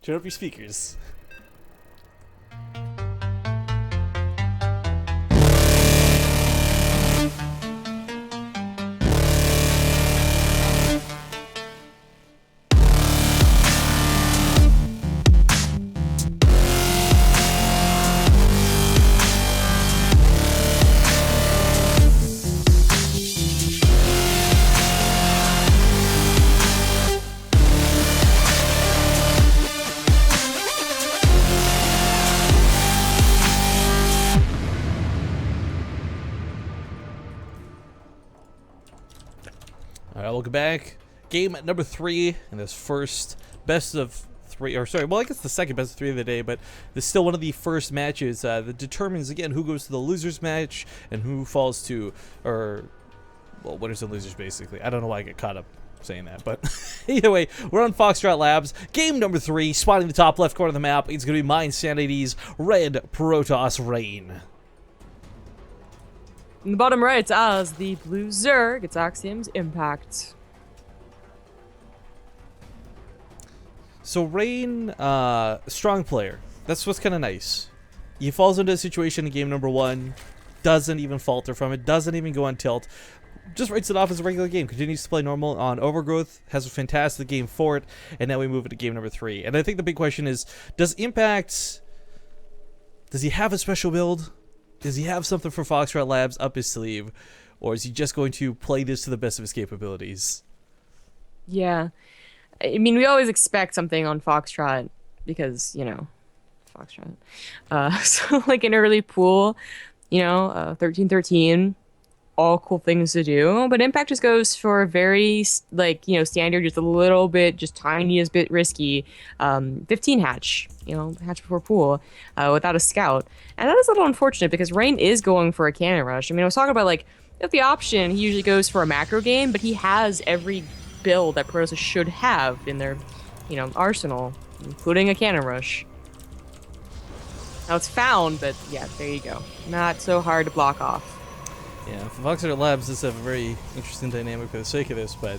Turn up your speakers. Alright, welcome back. Game number 3 in this first best of 3, or sorry, well I guess the second best of 3 of the day, but this is still one of the first matches that determines again who goes to the losers match and who falls to, or, well, winners and losers basically. I don't know why I get caught up saying that, but either way, we're on Foxtrot Labs. Game number 3, spotting the top left corner of the map. It's going to be my Insanity's Red Protoss Rain. In the bottom right, as the blue Zerg gets Axiom's Impact. So Rain, strong player. That's what's kind of nice. He falls into a situation in game number 1, doesn't even falter from it, doesn't even go on tilt, just writes it off as a regular game, continues to play normal on Overgrowth, has a fantastic game for it, and now we move into game number 3. And I think the big question is, does he have a special build? Does he have something for Foxtrot Labs up his sleeve? Or is he just going to play this to the best of his capabilities? Yeah. I mean, we always expect something on Foxtrot because, you know, Foxtrot. So, like, an early pool, you know, 13-13, all cool things to do. But Impact just goes for a very, like, you know, standard, just a little bit, just tiniest bit risky, 15 hatch, you know, hatch before pool, without a scout. And that is a little unfortunate because Rain is going for a cannon rush. I mean, I was talking about, like, if the option, he usually goes for a macro game, but he has every build that Protoss should have in their, you know, arsenal, including a cannon rush. Now it's found, but yeah, there you go. Not so hard to block off. Yeah, Foxtrot Labs does have a very interesting dynamic for the sake of this, but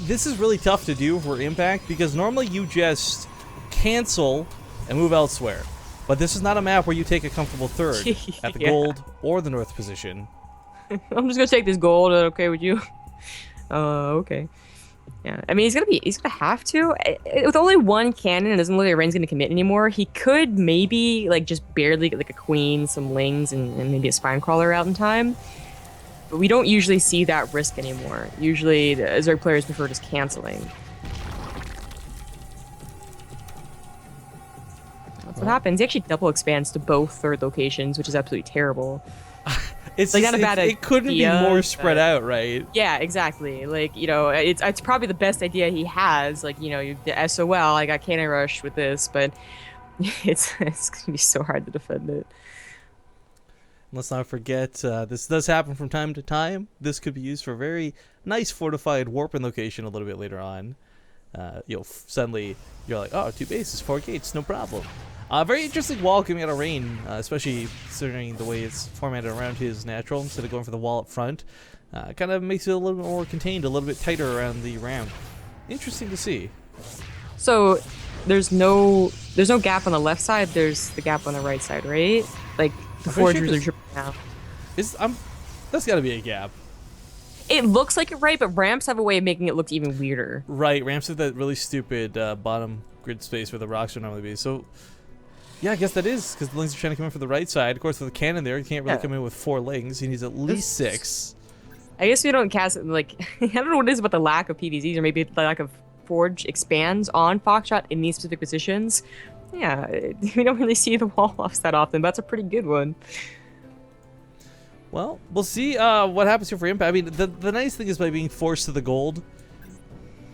this is really tough to do for Impact because normally you just cancel and move elsewhere. But this is not a map where you take a comfortable third at the gold or the north position. I'm just gonna take this gold. Okay with you? Okay. Yeah, I mean he's gonna have to. With only one cannon, it doesn't look like Rain's gonna commit anymore. He could maybe like just barely get like a queen, some lings, and maybe a spine crawler out in time. But we don't usually see that risk anymore. Usually, the Zerg players prefer just canceling. That's what happens. He actually double expands to both third locations, which is absolutely terrible. It's like just, not a bad idea. It couldn't be more spread out, right? Yeah, exactly. Like, you know, it's probably the best idea he has. Like, you know, the SOL, I got cannon rush with this, but it's gonna be so hard to defend it. Let's not forget, this does happen from time to time. This could be used for a very nice fortified warping location a little bit later on. Suddenly you're like, oh, 2 bases, 4 gates, no problem. Very interesting wall coming out of Rain, especially considering the way it's formatted around his natural instead of going for the wall up front. Kind of makes it a little bit more contained, a little bit tighter around the ramp. Interesting to see. So there's no gap on the left side. There's the gap on the right side, right? Like the forgers are tripping out. That's got to be a gap. It looks like it, right? But ramps have a way of making it look even weirder. Right, ramps have that really stupid bottom grid space where the rocks would normally be. So. Yeah, I guess that is, because the lings are trying to come in for the right side. Of course, with the cannon there, he can't really come in with 4 lings. He needs at least 6. I guess we don't cast it, like, I don't know what it is about the lack of PVZs, or maybe the lack of Forge expands on Foxtrot in these specific positions. Yeah, we don't really see the wall-offs that often, but that's a pretty good one. Well, we'll see what happens here for Impact. I mean, the nice thing is by being forced to the gold,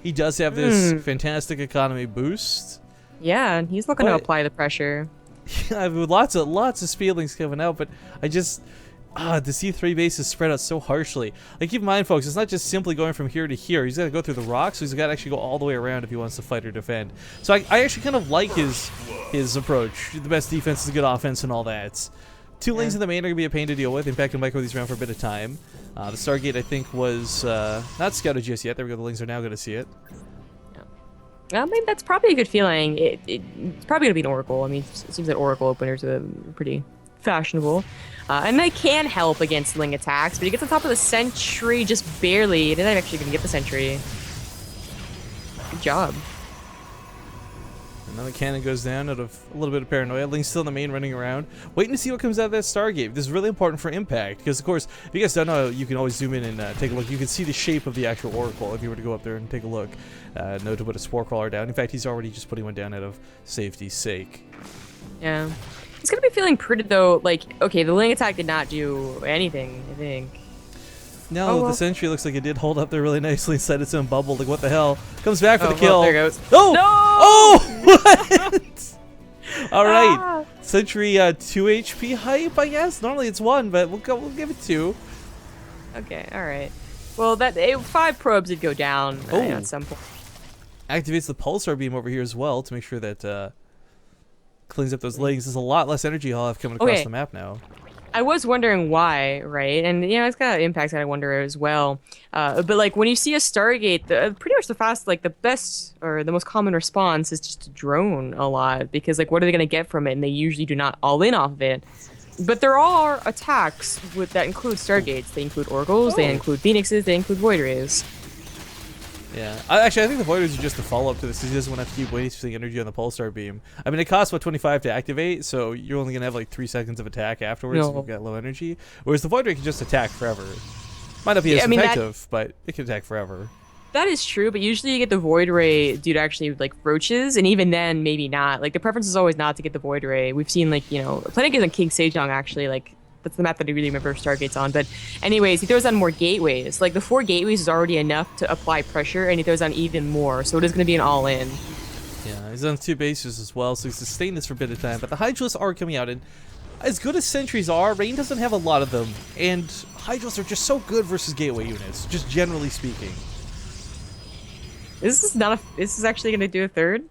he does have this fantastic economy boost. Yeah, and he's looking to apply the pressure. Yeah, with lots of feelings coming out, but I just to see 3 bases spread out so harshly. Like, keep in mind, folks, it's not just simply going from here to here. He's got to go through the rocks, so he's got to actually go all the way around if he wants to fight or defend. So I actually kind of like his approach. The best defense is good offense and all that. 2 lanes in the main are going to be a pain to deal with. Impact can micro these around for a bit of time. The Stargate, I think, was not scouted just yet. There we go. The lanes are now going to see it. I mean, that's probably a good feeling. It's probably gonna be an Oracle. I mean, it seems that Oracle openers are pretty fashionable, and they can help against Ling attacks. But he gets on top of the Sentry just barely. They're not actually gonna get the Sentry. Good job. Another cannon goes down out of a little bit of paranoia. Ling's still in the main running around, waiting to see what comes out of that Stargate. This is really important for impact, because of course, if you guys don't know, you can always zoom in and take a look. You can see the shape of the actual Oracle if you were to go up there and take a look. Know to put a Spore Crawler down. In fact, he's already just putting one down out of safety's sake. Yeah. He's gonna be feeling pretty though, like, okay, the Ling attack did not do anything, I think. No, Oh, well. the Sentry looks like it did hold up there really nicely inside its own bubble. Like, what the hell? Comes back for the kill. Well, there goes. Oh! No! Oh! What? All right. Ah! Sentry 2 HP hype, I guess. Normally it's 1, but we'll give it 2. Okay, alright. Well, 5 probes would go down at some point. Activates the pulsar beam over here as well to make sure that cleans up those legs. There's a lot less energy I'll have coming across the map now. I was wondering why, right? And you know, it's got impacts that I wonder as well. But like when you see a Stargate, pretty much the best or the most common response is just to drone a lot, because like what are they gonna get from it? And they usually do not all in off of it. But there are attacks that include Stargates. They include Oracles, they include Phoenixes, they include Void Rays. Yeah, actually, I think the Void Rays are just a follow-up to this, because he doesn't want to have to keep wasting energy on the Pulsar Beam. I mean, it costs, what, 25 to activate, so you're only going to have, like, 3 seconds of attack afterwards if you've got low energy. Whereas the Void Ray can just attack forever. Might not be as effective, but it can attack forever. That is true, but usually you get the Void Ray due to actually, like, roaches, and even then, maybe not. Like, the preference is always not to get the Void Ray. We've seen, like, you know, plenty of games on King Sejong, actually, like, that's the map that I really remember Stargate's on. But anyways, he throws on more gateways. Like, the 4 gateways is already enough to apply pressure, and he throws on even more, so it is going to be an all-in. Yeah, he's on 2 bases as well, so he's sustained this for a bit of time. But the Hydralisks are coming out, and as good as sentries are, Rain doesn't have a lot of them. And Hydralisks are just so good versus gateway units, just generally speaking. This is actually going to do a third?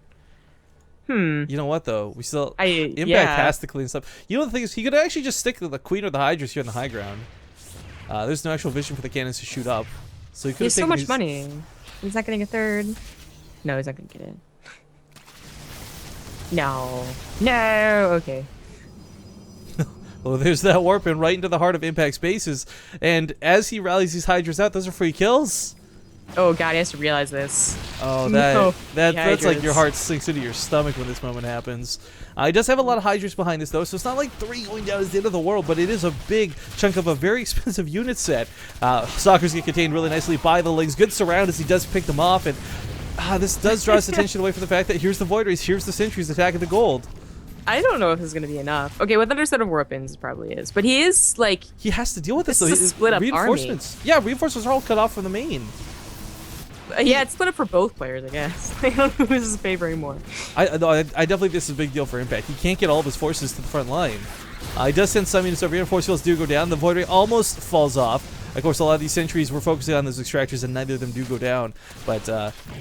You know what though? We still Impact yeah. has to clean stuff. You know the thing is, he could actually just stick to the Queen or the Hydras here in the high ground. There's no actual vision for the cannons to shoot up, so he could. He has so much money. He's not getting a third. No, he's not gonna get it. No, no. Okay. Well, there's that warp in right into the heart of Impact's bases, and as he rallies these Hydras out, those are free kills. Oh god, he has to realize this. Oh, No. that's like your heart sinks into your stomach when this moment happens. He does have a lot of Hydras behind this though, so it's not like 3 going down is the end of the world, but it is a big chunk of a very expensive unit set. Stalkers get contained really nicely by the Lings. Good surround as he does pick them off, and this does draw his attention away from the fact that here's the Void Rays, here's the Sentries attacking the gold. I don't know if this is gonna be enough. Okay, with another set of weapons, it probably is, but he is like he has to deal with this though. It's a split up reinforcements. army. Yeah, reinforcements are all cut off from the main. Yeah, it's split up for both players, I guess. I don't know who's favoring more. I definitely think this is a big deal for Impact. He can't get all of his forces to the front line. He does send some units over. Reinforced fields do go down. The Void Ray almost falls off. Of course, a lot of these sentries were focusing on those extractors, and neither of them do go down. But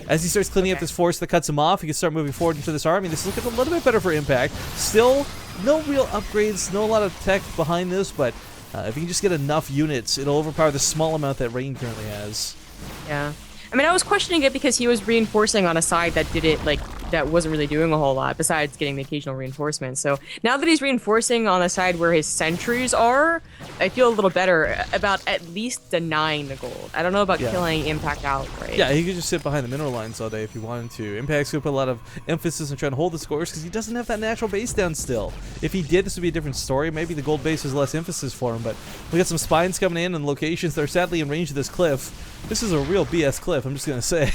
as he starts cleaning up this force that cuts him off, he can start moving forward into this army. This is looking a little bit better for Impact. Still, no real upgrades, no a lot of tech behind this, but if he can just get enough units, it'll overpower the small amount that Rain currently has. Yeah. I mean, I was questioning it because he was reinforcing on a side that that wasn't really doing a whole lot besides getting the occasional reinforcement. So now that he's reinforcing on the side where his sentries are, I feel a little better about at least denying the gold. I don't know about killing Impact outright. Yeah, he could just sit behind the mineral lines all day if he wanted to. Impact's gonna put a lot of emphasis on trying to hold the scores because he doesn't have that natural base down still. If he did, this would be a different story. Maybe the gold base is less emphasis for him, but we got some spines coming in and locations that are sadly in range of this cliff. This is a real BS cliff, I'm just gonna say.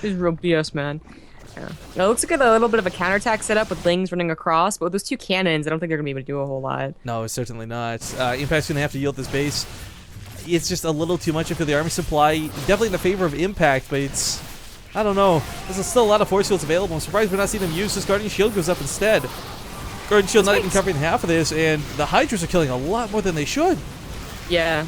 This is real BS, man. Yeah. It looks like a little bit of a counterattack setup with Lings running across, but with those 2 cannons, I don't think they're gonna be able to do a whole lot. No, certainly not. Impact's gonna have to yield this base. It's just a little too much for the army supply. Definitely in the favor of Impact, but it's... I don't know. There's still a lot of force fields available. I'm surprised we're not seeing them use. This Guardian Shield goes up instead. Guardian Shield not even covering half of this, and the Hydras are killing a lot more than they should. Yeah.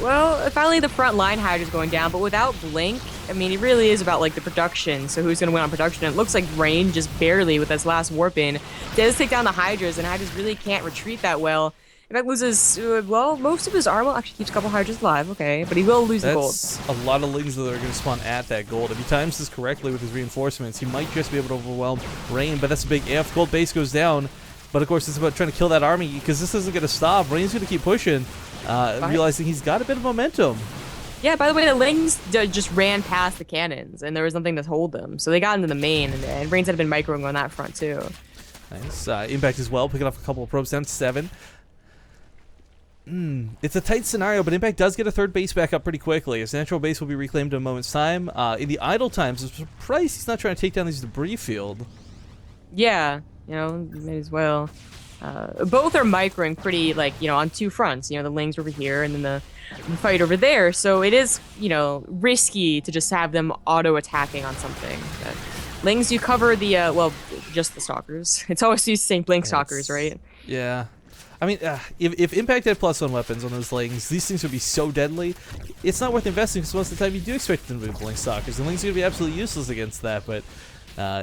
Well, finally the front line Hydra's going down, but without Blink, I mean, it really is about, like, the production. So who's going to win on production? And it looks like Rain just barely with this last warp in does take down the Hydras, and Hydras really can't retreat that well. Impact loses, well, most of his armor. Actually keeps a couple Hydras alive, okay. But he will lose the gold. That's a lot of Lings that are going to spawn at that gold. If he times this correctly with his reinforcements, he might just be able to overwhelm Rain, but that's a big if. Gold base goes down, but of course it's about trying to kill that army, because this isn't going to stop. Rain's going to keep pushing, realizing he's got a bit of momentum. Yeah, by the way, the Lings just ran past the cannons, and there was nothing to hold them. So they got into the main, and Rains had been microing on that front, too. Nice. Impact as well, picking off a couple of probes down to 7. It's a tight scenario, but Impact does get a third base back up pretty quickly. His natural base will be reclaimed in a moment's time. In the idle times, I'm surprised he's not trying to take down this debris field. Yeah, may as well. Both are microing pretty, on two fronts. The Lings over here, and then the fight over there. So it is, risky to just have them auto-attacking on something. But Lings, you cover the, just the Stalkers. It's always these same Blink Stalkers, right? Yeah. I mean, if Impact had +1 weapons on those Lings, these things would be so deadly. It's not worth investing, because most of the time you do expect them to be Blink Stalkers. The Lings are going to be absolutely useless against that, but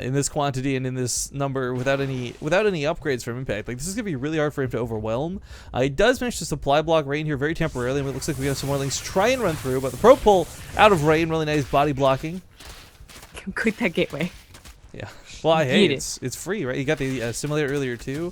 in this quantity and in this number, without any upgrades from Impact, this is going to be really hard for him to overwhelm. He does manage to supply block Rain here very temporarily, and it looks like we have some more Lings try and run through, but the Pro pull out of Rain, really nice body blocking. Click that gateway. Yeah. Well, hey, it's free, right? You got the simulator earlier, too.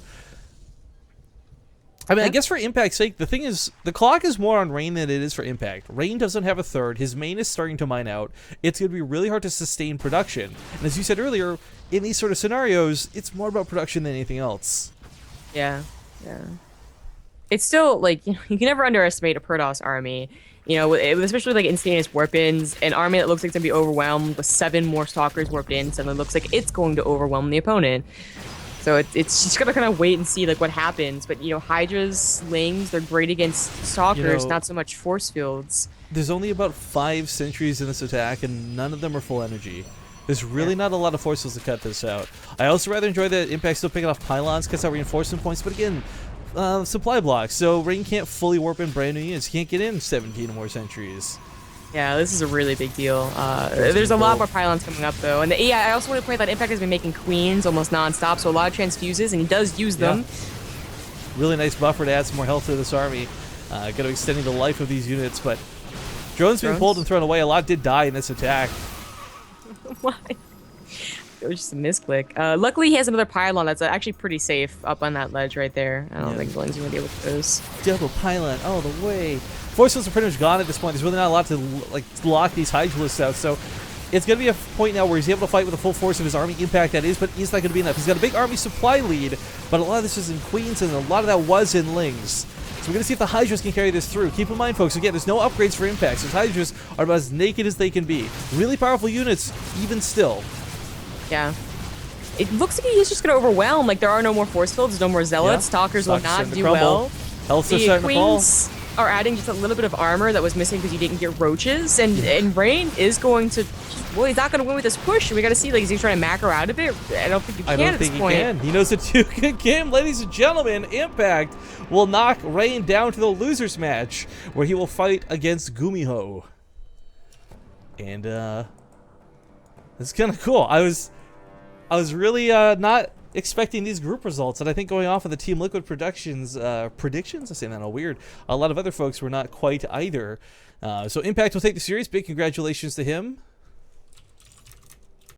I mean, I guess for Impact's sake, the thing is, the clock is more on Rain than it is for Impact. Rain doesn't have a third. His main is starting to mine out. It's going to be really hard to sustain production. And as you said earlier, in these sort of scenarios, it's more about production than anything else. Yeah. It's still, you can never underestimate a Protoss army. Especially instantaneous warp-ins, an army that looks like it's going to be overwhelmed with 7 more Stalkers warped in, suddenly looks like it's going to overwhelm the opponent. So it's just gonna kind of wait and see what happens. But Hydras, Lings, they're great against Stalkers, not so much force fields. There's only about 5 sentries in this attack, and none of them are full energy. There's really not a lot of force fields to cut this out. I also rather enjoy that Impact still picking off pylons, cuts out reinforcement points, but again, supply blocks. So Rain can't fully warp in brand new units. He can't get in 17 more sentries. Yeah, this is a really big deal. There's a lot more pylons coming up, though. And I also want to point out that Impact has been making queens almost non-stop, so a lot of transfuses, and he does use them. Really nice buffer to add some more health to this army. Going to extending the life of these units, but drones being pulled and thrown away. A lot did die in this attack. Why? It was just a misclick. Luckily, he has another pylon that's actually pretty safe up on that ledge right there. I don't think Bling's going to deal with those. Double pylon all the way. Force fields are pretty much gone at this point. There's really not a lot to lock these Hydralisks out, so it's going to be a point now where he's able to fight with the full force of his army. Impact, that is, but it's not going to be enough. He's got a big army supply lead, but a lot of this is in Queens, and a lot of that was in Lings. So we're going to see if the Hydras can carry this through. Keep in mind, folks, again, there's no upgrades for Impact, so Hydras are about as naked as they can be. Really powerful units, even still. Yeah. It looks like he's just going to overwhelm. There are no more force fields, no more zealots. Stalkers will not do well. Health's are starting to fall. Are adding just a little bit of armor that was missing because you didn't get roaches, and Rain is going to, he's not going to win with this push. We got to see, is he trying to macro out of it? I don't think he can at this point. He can. He knows it's a good game, ladies and gentlemen. Impact will knock Rain down to the losers match, where he will fight against Gumiho. And it's kind of cool. I was really not expecting these group results, and I think going off of the Team Liquid Productions predictions, I'm saying that all weird, a lot of other folks were not quite either. So Impact will take the series. Big congratulations to him.